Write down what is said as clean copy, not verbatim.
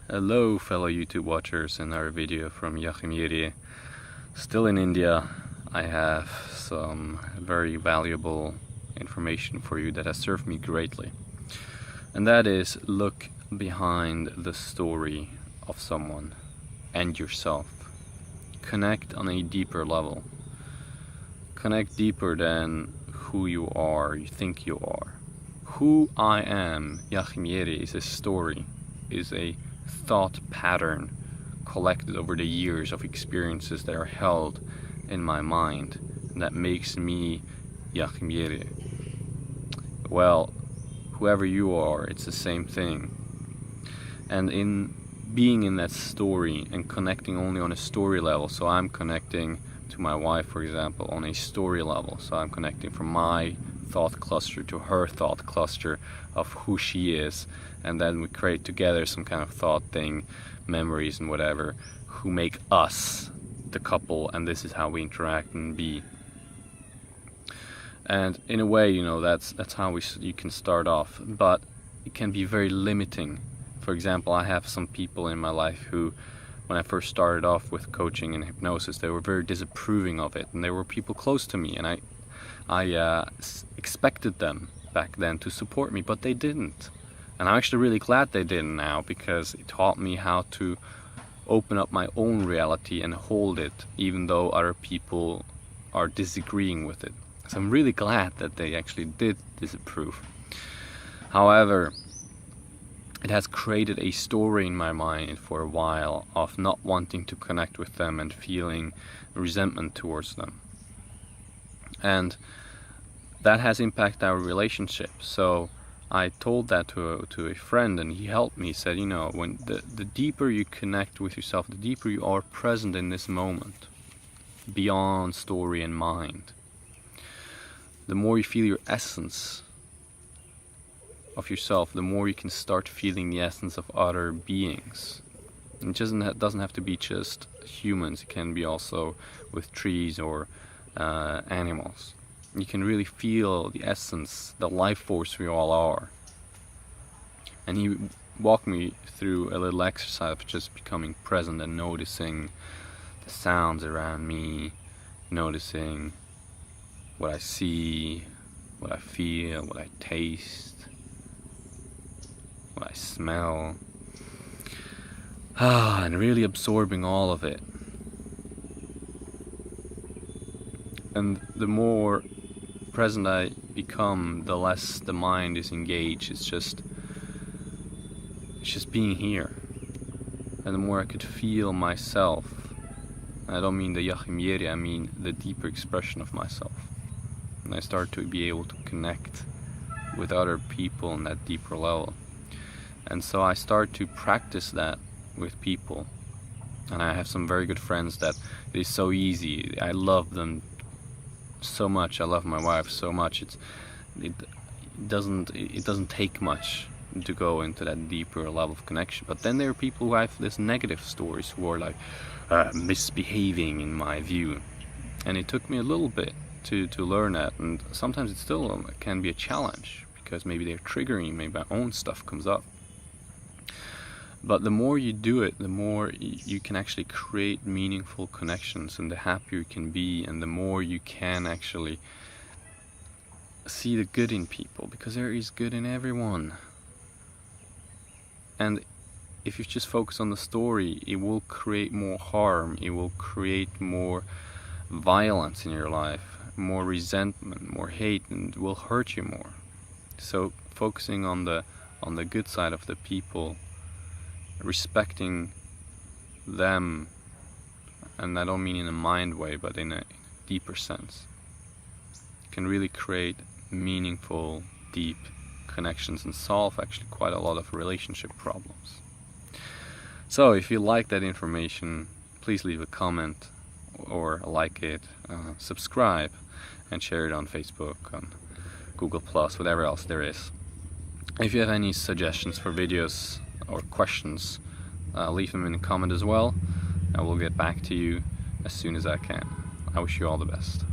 Hello fellow YouTube watchers, another video from judgement. Still in India. I have some very valuable information for you that has served me greatly. And that is, look behind the story of someone and yourself. Connect on a deeper level. Connect deeper than who you are, you think you are. Who I am, judgement, is a story, is a thought pattern collected over the years of experiences that are held in my mind, and that makes me judgement. Well, whoever you are, it's the same thing. And in being in that story and connecting only on a story level, so I'm connecting to my wife, for example, on a story level, so I'm connecting from my thought cluster to her thought cluster of who she is, and then we create together some kind of thought thing, memories and whatever, who make us the couple, and this is how we interact and be. And in a way, that's how you can start off, but it can be very limiting. For example, I have some people in my life who, when I first started off with coaching and hypnosis, they were very disapproving of it, and they were people close to me, and I expected them back then to support me, but they didn't. And I'm actually really glad they didn't now, because it taught me how to open up my own reality and hold it, even though other people are disagreeing with it. So I'm really glad that they actually did disapprove. However, it has created a story in my mind for a while of not wanting to connect with them and feeling resentment towards them. And that has impacted our relationship. So I told that to a friend, and he helped me. He said, when the deeper you connect with yourself, the deeper you are present in this moment, beyond story and mind, the more you feel your essence of yourself, the more you can start feeling the essence of other beings. And it doesn't have to be just humans. It can be also with trees or animals. You can really feel the essence, the life force we all are. And he walked me through a little exercise of just becoming present and noticing the sounds around me, noticing what I see, what I feel, what I taste, what I smell, and really absorbing all of it. And the more present I become, the less the mind is engaged. It's just being here. And the more I could feel myself, I don't mean the judgement, I mean the deeper expression of myself. And I start to be able to connect with other people on that deeper level. And so I start to practice that with people. And I have some very good friends that it is so easy. I love them so much. I love my wife so much. It doesn't take much to go into that deeper level of connection. But then there are people who have this negative stories, who are like misbehaving in my view, and it took me a little bit to learn that. And sometimes it still can be a challenge, because maybe they're triggering, maybe my own stuff comes up. But the more you do it, the more you can actually create meaningful connections, and the happier you can be, and the more you can actually see the good in people, because there is good in everyone. And if you just focus on the story, it will create more harm, it will create more violence in your life, more resentment, more hate, and it will hurt you more. So focusing on the good side of the people, respecting them, and I don't mean in a mind way, but in a deeper sense, can really create meaningful, deep connections and solve actually quite a lot of relationship problems. So if you like that information, please leave a comment or like it, subscribe, and share it on Facebook, on Google+, whatever else there is. If you have any suggestions for videos or questions, leave them in a comment as well. I will get back to you as soon as I can. I wish you all the best.